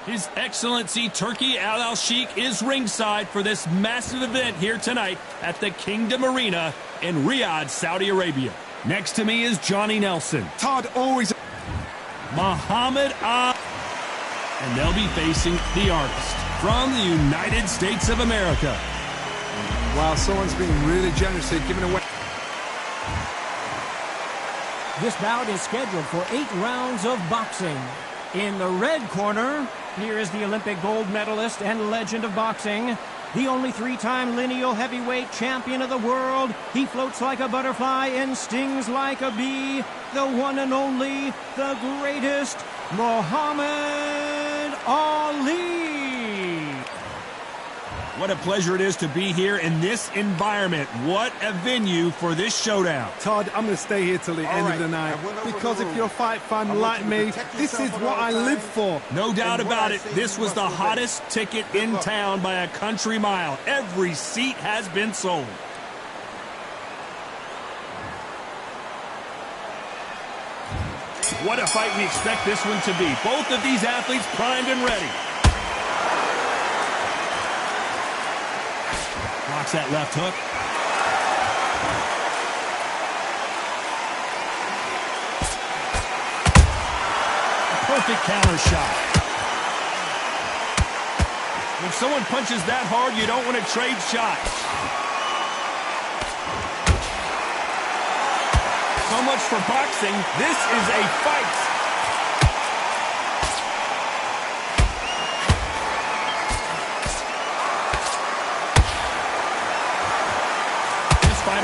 His Excellency Turki Al-Sheikh is ringside for this massive event here tonight at the Kingdom Arena in Riyadh, Saudi Arabia. Next to me is Johnny Nelson. Todd always... Muhammad Ali. And they'll be facing the artist from the United States of America. Wow, someone's been really generous here, giving away... This bout is scheduled for 8 rounds of boxing. In the red corner, here is the Olympic gold medalist and legend of boxing, the only 3-time lineal heavyweight champion of the world. He floats like a butterfly and stings like a bee. The one and only, the greatest, Muhammad Ali. What a pleasure it is to be here in this environment. What a venue for this showdown. Todd, I'm going to stay here till the end of the night, because if you're a fight fan like me, this is what I live for. No doubt about it, this was the hottest ticket in town by a country mile. Every seat has been sold. What a fight we expect this one to be. Both of these athletes primed and ready. Blocks that left hook. A perfect counter shot. When someone punches that hard, you don't want to trade shots. So much for boxing. This is a fight.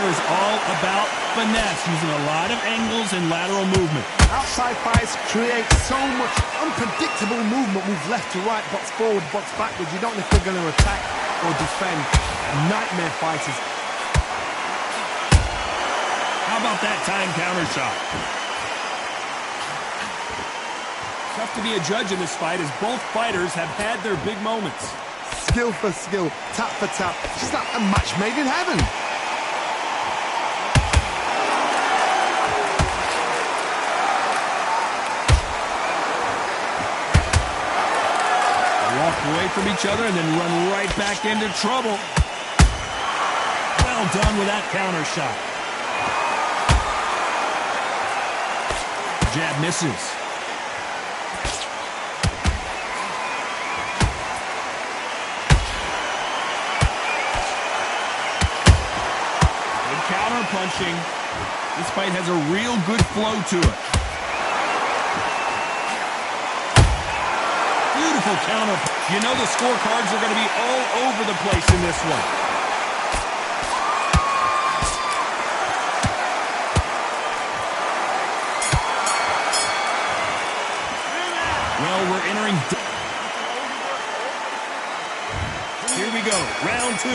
Is all about finesse, using a lot of angles and lateral movement. Outside fights create so much unpredictable movement. Move left to right, box forward, box backwards. You don't know if they're going to attack or defend. Nightmare fighters. How about that time counter shot? Tough to be a judge in this fight, as both fighters have had their big moments. Skill for skill, tap for tap. Just like a match made in heaven. Away from each other and then run right back into trouble. Well done with that counter shot. Jab misses. Good counter punching. This fight has a real good flow to it. Beautiful counter. You know the scorecards are going to be all over the place in this one. Well, we're entering... Here we go, round 2.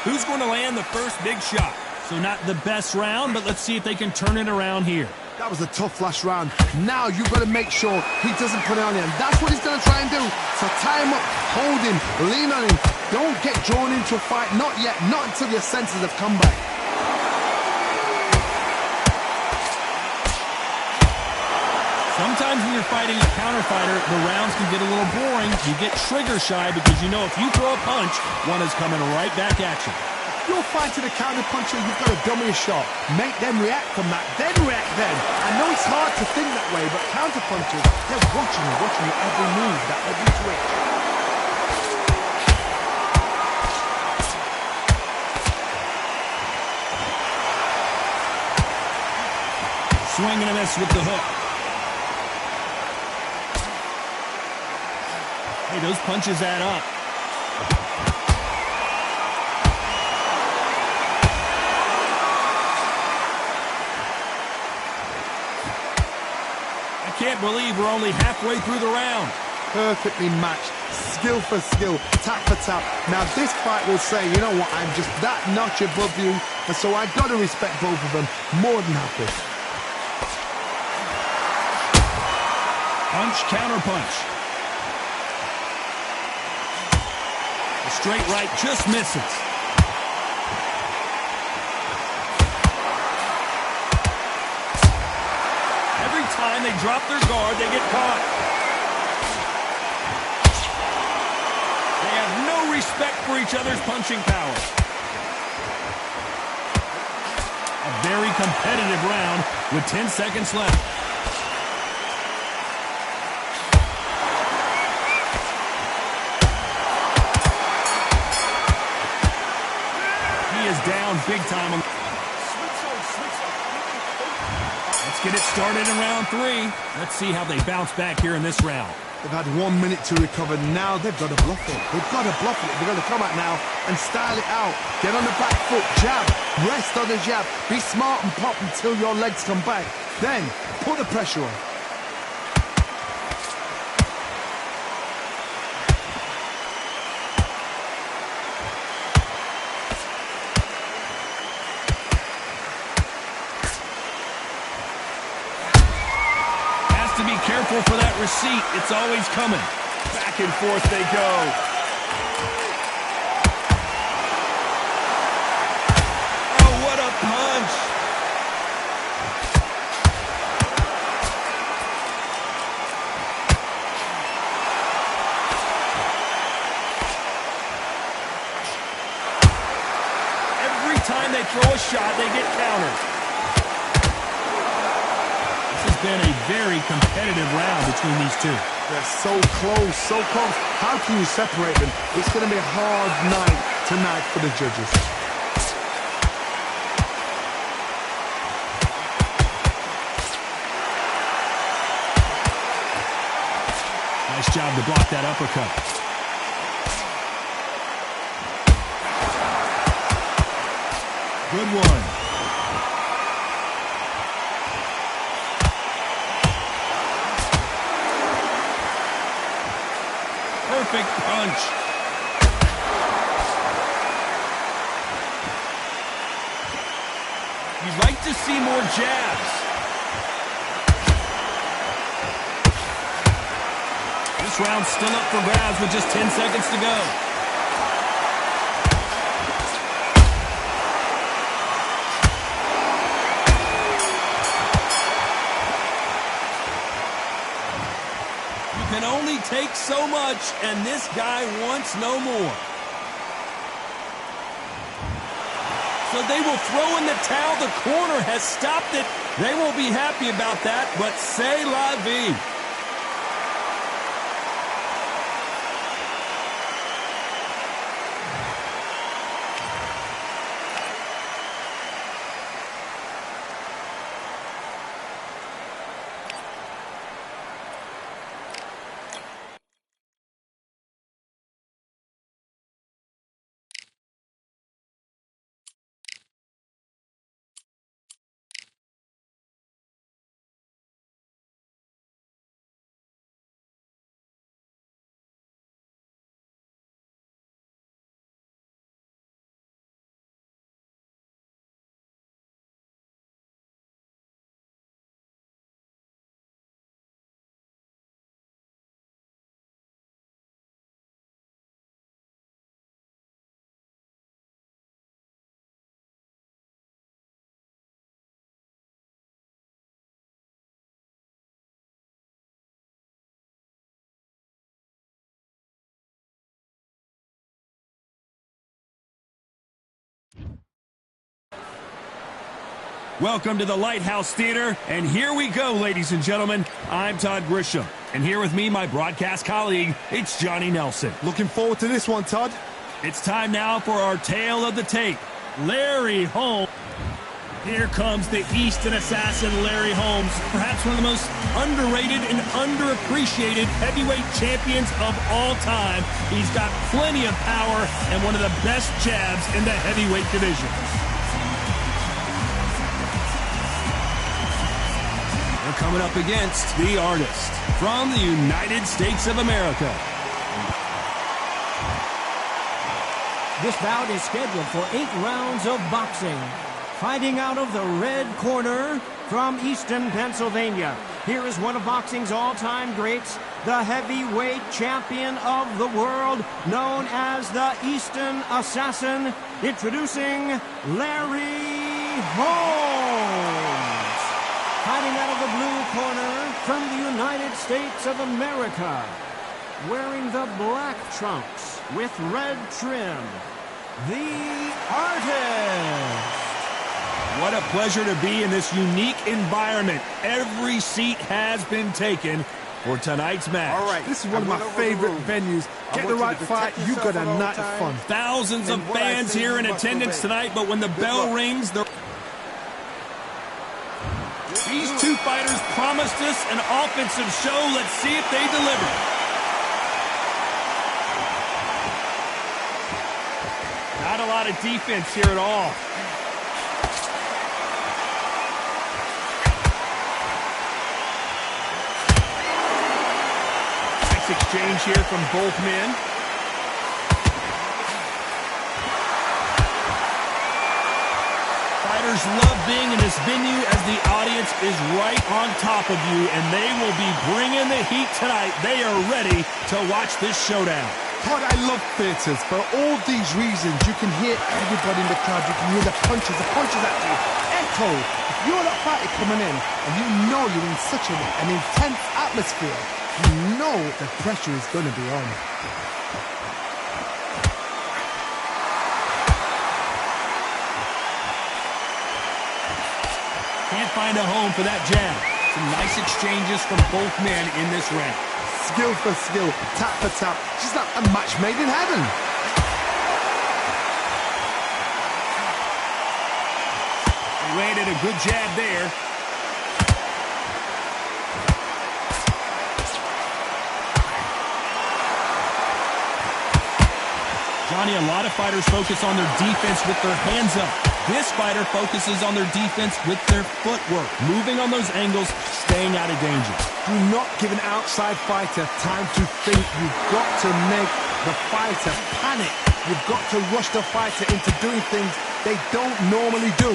Who's going to land the first big shot? So not the best round, but let's see if they can turn it around here. That was a tough last round. Now you've got to make sure he doesn't put it on him. That's what he's going to try and do. So tie him up, hold him, lean on him. Don't get drawn into a fight. Not yet. Not until your senses have come back. Sometimes when you're fighting a counter fighter, the rounds can get a little boring. You get trigger shy because you know if you throw a punch, one is coming right back at you. You're fighting a counter puncher, you've got to dummy a shot. Make them react from that, then react then. I know it's hard to think that way, but counter punchers, they're watching you every move, that every twitch. Swing and a miss with the hook. Hey, those punches add up. I can't believe we're only halfway through the round. Perfectly matched, skill for skill, tap for tap. Now this fight will say, you know what, I'm just that notch above you, and so I've got to respect both of them more than happy. Punch, counter punch. The straight right just misses. Every time they drop their guard, they get caught. respect for each other's punching power. A very competitive round with 10 seconds left. He is down big time. Let's get it started in round 3. Let's see how they bounce back here in this round. They've had 1 minute to recover. Now they've got to bluff it. They've got to bluff it. They've got to come out now and style it out. Get on the back foot, jab, rest on the jab. Be smart and pop until your legs come back. Then put the pressure on. Be careful for that receipt. It's always coming. Back and forth they go. Oh, what a punch. Every time they throw a shot, they get countered. Been a very competitive round between these two. They're so close, so close. How can you separate them? It's going to be a hard night tonight for the judges. Nice job to block that uppercut. Good one. Perfect punch. You'd like to see more jabs. This round's still up for grabs with just 10 seconds to go. Can only take so much, and this guy wants no more. So they will throw in the towel. The corner has stopped it. They won't be happy about that, but c'est la vie. Welcome to the Lighthouse Theater, and here we go, ladies and gentlemen. I'm Todd Grisham, and here with me, my broadcast colleague, it's Johnny Nelson. Looking forward to this one, Todd. It's time now for our tale of the tape. Larry Holmes. Here comes the Easton assassin, Larry Holmes, perhaps one of the most underrated and underappreciated heavyweight champions of all time. He's got plenty of power and one of the best jabs in the heavyweight division. They're coming up against the artist from the United States of America. This bout is scheduled for 8 rounds of boxing. Fighting out of the red corner from Easton, Pennsylvania. Here is one of boxing's all-time greats, the heavyweight champion of the world, known as the Easton Assassin, introducing Larry Holmes. Fighting out of the blue corner from the United States of America. wearing the black trunks with red trim, the Artist. What a pleasure to be in this unique environment. Every seat has been taken for tonight's match. All right, this is one of my favorite venues. Get the right fight, you got a night of fun. Thousands of fans here in attendance tonight, but when the bell rings, these two fighters promised us an offensive show. Let's see if they deliver. Not a lot of defense here at all. Nice exchange here from both men. Fighters love being in this venue as the audience is right on top of you, and they will be bringing the heat tonight. They are ready to watch this showdown. Todd, I love theatres. For all these reasons, you can hear everybody in the crowd. You can hear the punches actually echo. If you're that fighter coming in and you know you're in such an intense atmosphere, you know the pressure is going to be on. Can't find a home for that jab. Some nice exchanges from both men in this round. Skill for skill, tap for tap. She's like a match made in heaven. He landed a good jab there. Johnny, a lot of fighters focus on their defense with their hands up. This fighter focuses on their defense with their footwork, moving on those angles, staying out of danger. Do not give an outside fighter time to think. You've got to make the fighter panic. You've got to rush the fighter into doing things they don't normally do.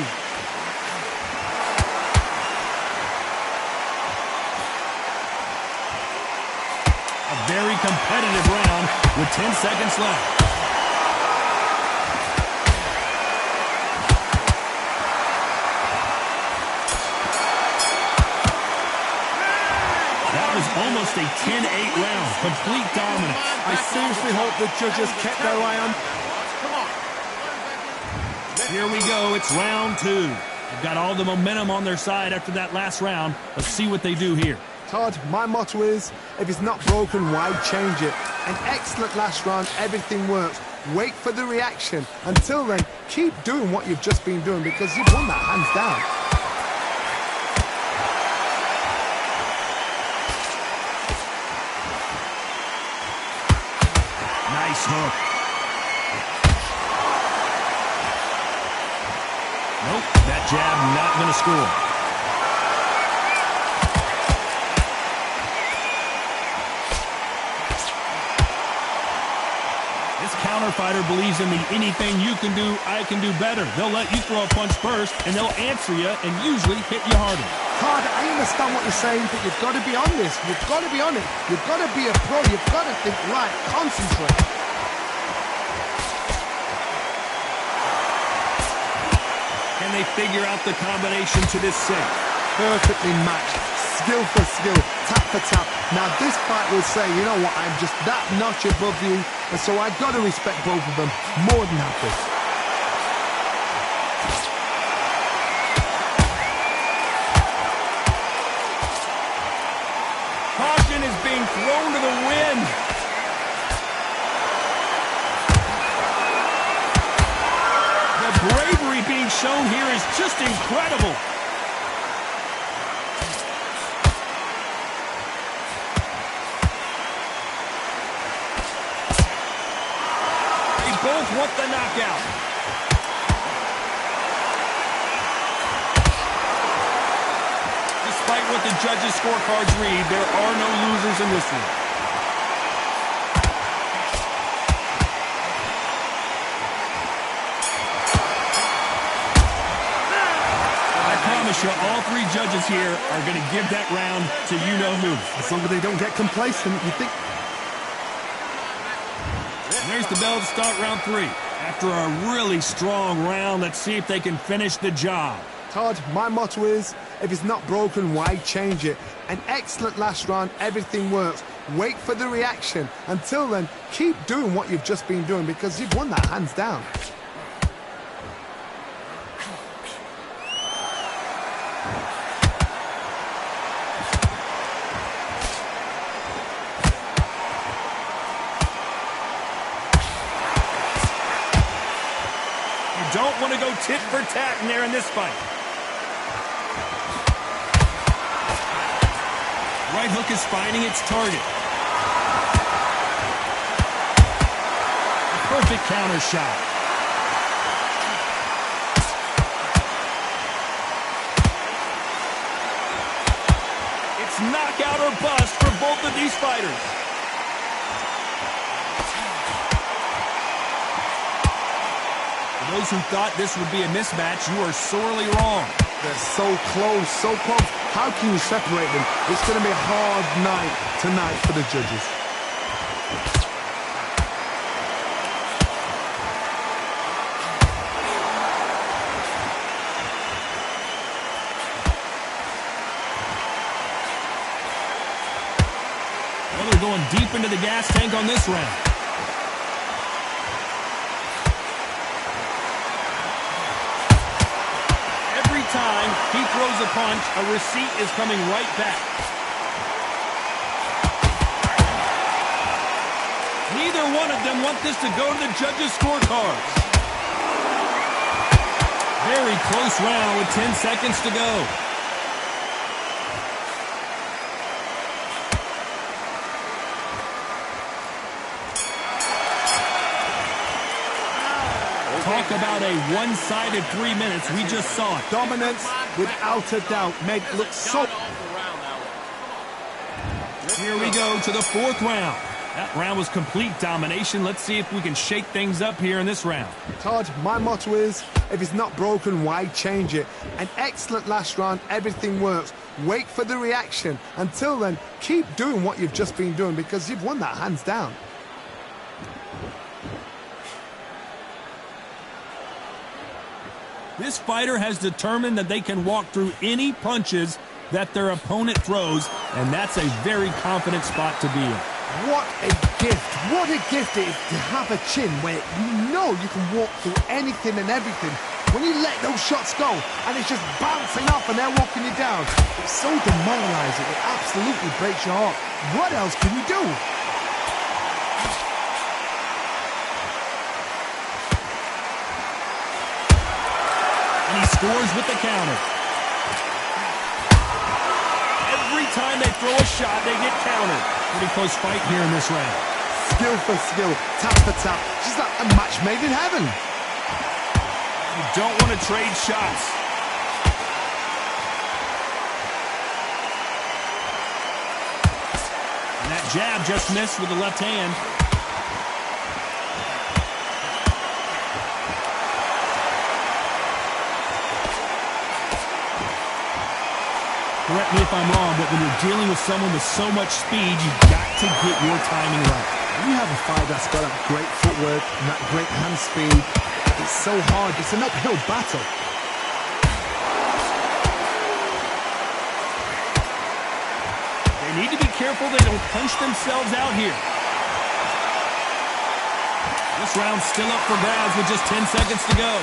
A very competitive round with 10 seconds left. Almost a 10-8 round. Complete dominance. I seriously hope the judges kept their eye on. Here we go. It's round two. They've got all the momentum on their side after that last round. Let's see what they do here. Todd, my motto is, if it's not broken, why change it? An excellent last round. Everything works. Wait for the reaction. Until then, keep doing what you've just been doing because you've won that hands down. Nice hook. Nope, that jab not going to score. This counter fighter believes in the anything you can do, I can do better. They'll let you throw a punch first, and they'll answer you and usually hit you harder. Todd, I understand what you're saying, but you've got to be on this. You've got to be on it. You've got to be a pro. You've got to think right. Concentrate. Can they figure out the combination to this set? Perfectly matched. Skill for skill. Tap for tap. Now this fight will say, you know what, I'm just that notch above you, and so I've got to respect both of them. More than happy. Is being thrown to the wind. The bravery being shown here is just incredible. They both want the knockout. Despite what the judges' scorecards read, there are no losers in this one. I promise you, all three judges here are going to give that round to you-know-who. As long as they don't get complacent, you think... And there's the bell to start round three. After a really strong round, let's see if they can finish the job. Todd, my motto is, if it's not broken, why change it? An excellent last round, everything works. Wait for the reaction. Until then, keep doing what you've just been doing because you've won that hands down. You don't want to go tit for tat in there in this fight. Right hook is finding its target. A perfect counter shot. It's knockout or bust for both of these fighters. For those who thought this would be a mismatch, you are sorely wrong. They're so close, so close. How can you separate them? It's going to be a hard night tonight for the judges. Well, they're going deep into the gas tank on this round. Time he throws a punch, a receipt is coming right back. Neither one of them want this to go to the judges' scorecards. Very close round with 10 seconds to go. Talk about a one-sided 3 minutes. We just saw it. Dominance, without a doubt, made it look so... Here we go to the fourth round. That round was complete domination. Let's see if we can shake things up here in this round. Todd, my motto is, if it's not broken, why change it? An excellent last round, everything works. Wait for the reaction. Until then, keep doing what you've just been doing because you've won that hands down. This fighter has determined that they can walk through any punches that their opponent throws, and that's a very confident spot to be in. What a gift. What a gift it is to have a chin where you know you can walk through anything and everything. When you let those shots go and it's just bouncing off and they're walking you down, it's so demoralizing. It absolutely breaks your heart. What else can you do? And he scores with the counter. Every time they throw a shot, they get countered. Pretty close fight here in this round. Skill for skill, tap for tap. She's like a match made in heaven. You don't want to trade shots. And that jab just missed with the left hand. Correct me if I'm wrong, but when you're dealing with someone with so much speed, you've got to get your timing right. When you have a fighter that's got that great footwork and that great hand speed, it's so hard. It's an uphill battle. They need to be careful they don't punch themselves out here. This round's still up for grabs with just 10 seconds to go.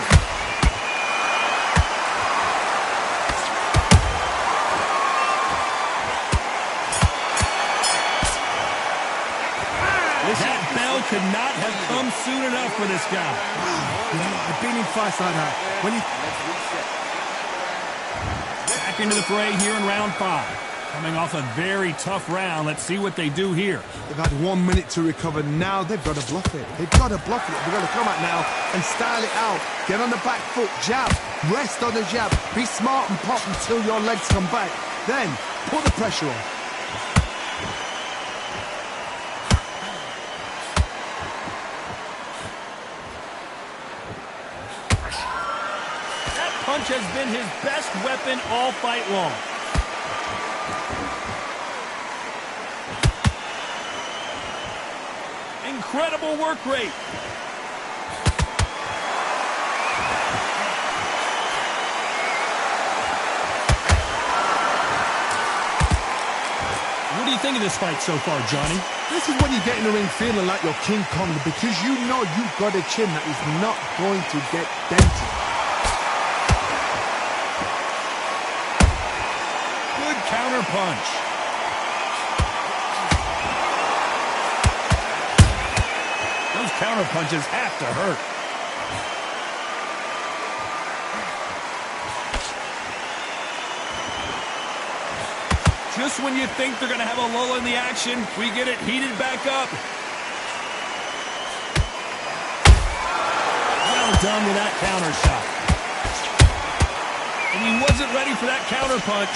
That bell could not have come soon enough for this guy. I've been in fights like that. Back into the fray here in round 5. Coming off a very tough round. Let's see what they do here. They've had 1 minute to recover. Now they've got to bluff it. They've got to bluff it. They've got to come out now and style it out. Get on the back foot, jab, rest on the jab. Be smart and pop until your legs come back. Then put the pressure on. Punch has been his best weapon all fight long. Incredible work rate. What do you think of this fight so far, Johnny? This is when you get in the ring feeling like you're King Kong, because you know you've got a chin that is not going to get dented. Good counter punch. Those counter punches have to hurt. Just when you think they're going to have a lull in the action, we get it heated back up. Well done with that counter shot. And he wasn't ready for that counter punch.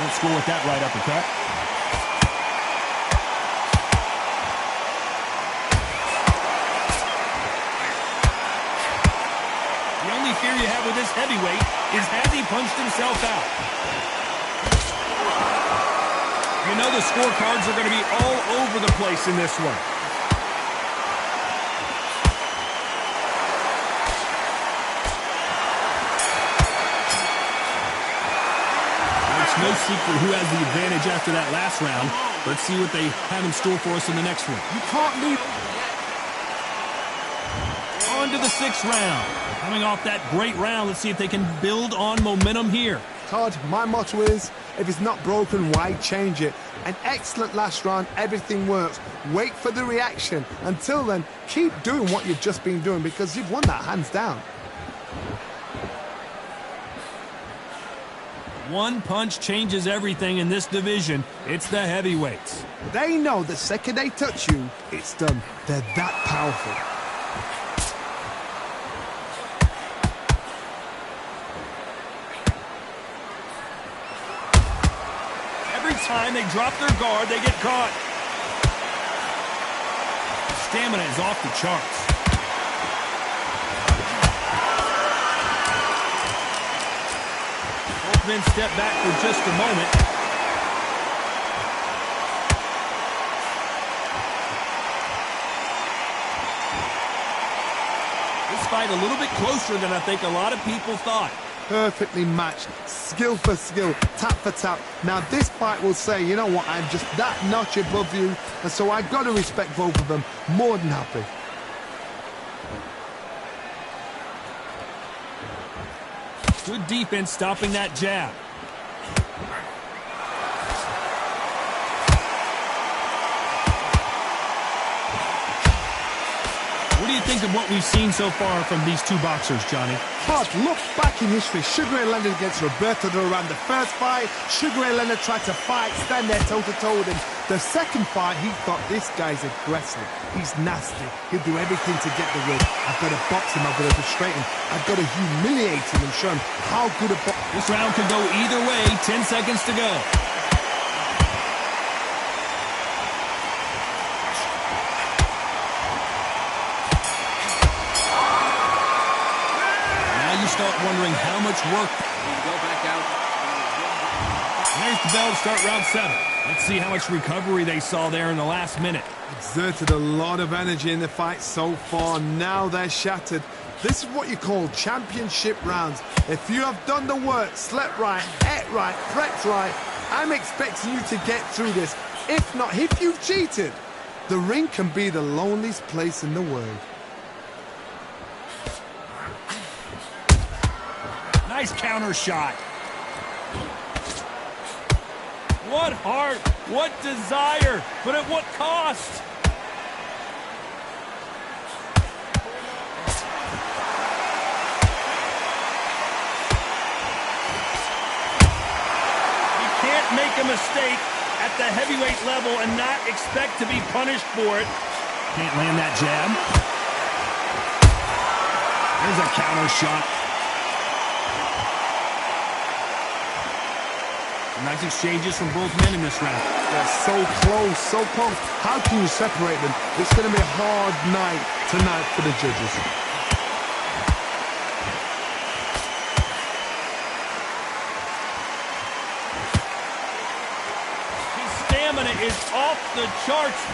Won't score with that right uppercut. The only fear you have with this heavyweight is has he punched himself out? You know the scorecards are going to be all over the place in this one. It's no secret who has the advantage after that last round. Let's see what they have in store for us in the next one. You can't leave. On to the 6th round. Coming off that great round, let's see if they can build on momentum here. Todd, my motto is, if it's not broken, why change it? An excellent last round, everything works. Wait for the reaction. Until then, keep doing what you've just been doing, because you've won that hands down. One punch changes everything in this division. It's the heavyweights. They know the second they touch you, it's done. They're that powerful. Time they drop their guard, they get caught. Stamina is off the charts. Both men step back for just a moment. This fight a little bit closer than I think a lot of people thought. Perfectly matched, skill for skill, tap for tap. Now this fight will say, you know what, I'm just that notch above you, and so I got to respect both of them. More than happy. Good defense stopping that jab. What do you think of what we've seen so far from these two boxers, Johnny? Todd, look back in history. Sugar Ray Leonard against Roberto Duran. The first fight, Sugar Ray Leonard tried to fight, stand there toe-to-toe with him. The second fight, he thought, this guy's aggressive. He's nasty. He'll do everything to get the win. I've got to box him. I've got to frustrate him. I've got to humiliate him and show him how good a boxer. This round could go either way. 10 seconds to go. Start wondering how much work. Go back out. There's the bell to start round 7. Let's see how much recovery they saw there in the last minute. Exerted a lot of energy in the fight so far. Now they're shattered. This is what you call championship rounds. If you have done the work, slept right, ate right, prepped right, I'm expecting you to get through this. If not, if you've cheated, the ring can be the loneliest place in the world. Nice counter shot. What heart, what desire, but at what cost? You can't make a mistake at the heavyweight level and not expect to be punished for it. Can't land that jab. There's a counter shot. Nice exchanges from both men in this round. They're so close, so close. How can you separate them? It's going to be a hard night tonight for the judges. His stamina is off the charts.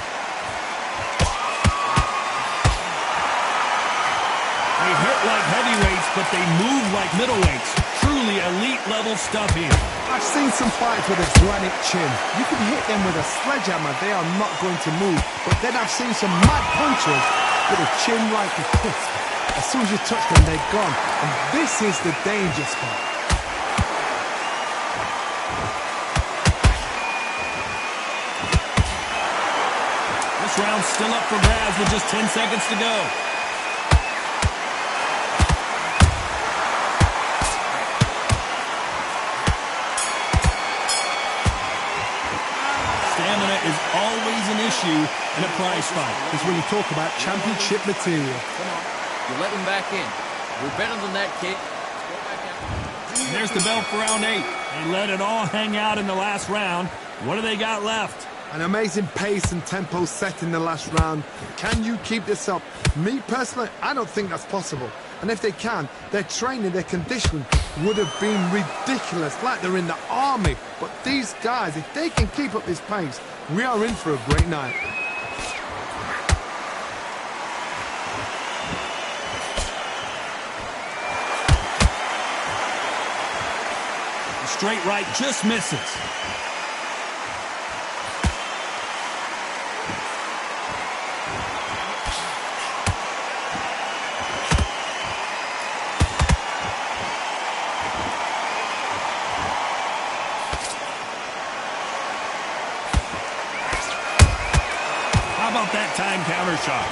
They hit like heavyweights, but they move like middleweights. Truly truly elite level stuff here. I've seen some fights with a granite chin. You can hit them with a sledgehammer, they are not going to move. But then I've seen some mad punchers with a chin like a crisp. As soon as you touch them, they're gone. And this is the danger spot. This round's still up for grabs with just 10 seconds to go. Stamina is always an issue in a prize fight. It's when you talk about championship material. Come on, you let him back in. We're better than that, kid. And there's the bell for round 8. They let it all hang out in the last round. What do they got left? An amazing pace and tempo set in the last round. Can you keep this up? Me personally, I don't think that's possible. And if they can, their training, their conditioning would have been ridiculous, like they're in the army. But these guys, if they can keep up this pace, we are in for a great night. The straight right just misses. How about that time counter shot?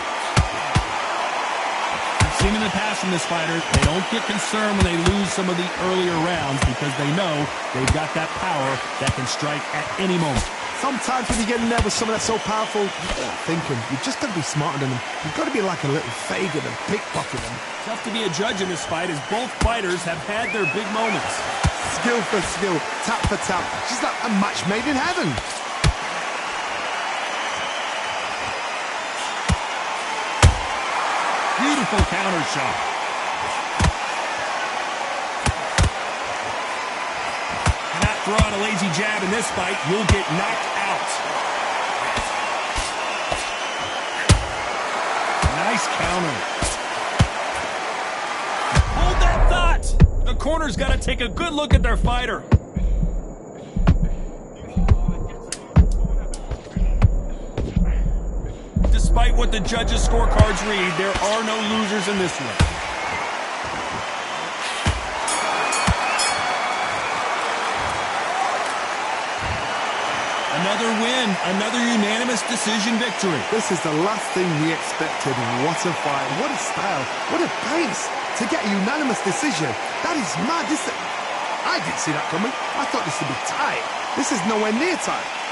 I've seen in the past from this fighter, they don't get concerned when they lose some of the earlier rounds because they know they've got that power that can strike at any moment. Sometimes when you get in there with someone that's so powerful, thinking, you've just got to be smarter than them. You've got to be like a little Fagin and pickpocket them. Tough to be a judge in this fight as both fighters have had their big moments. Skill for skill, tap for tap. Just like a match made in heaven. Beautiful counter shot. Cannot throw out a lazy jab in this fight. You'll get knocked out. Nice counter. Hold that thought. The corner's got to take a good look at their fighter. Despite what the judges' scorecards read, there are no losers in this one. Another win, another unanimous decision victory. This is the last thing we expected. What a fight, what a style, what a pace. To get a unanimous decision, that is mad. I didn't see that coming. I thought this would be tight. This is nowhere near tight.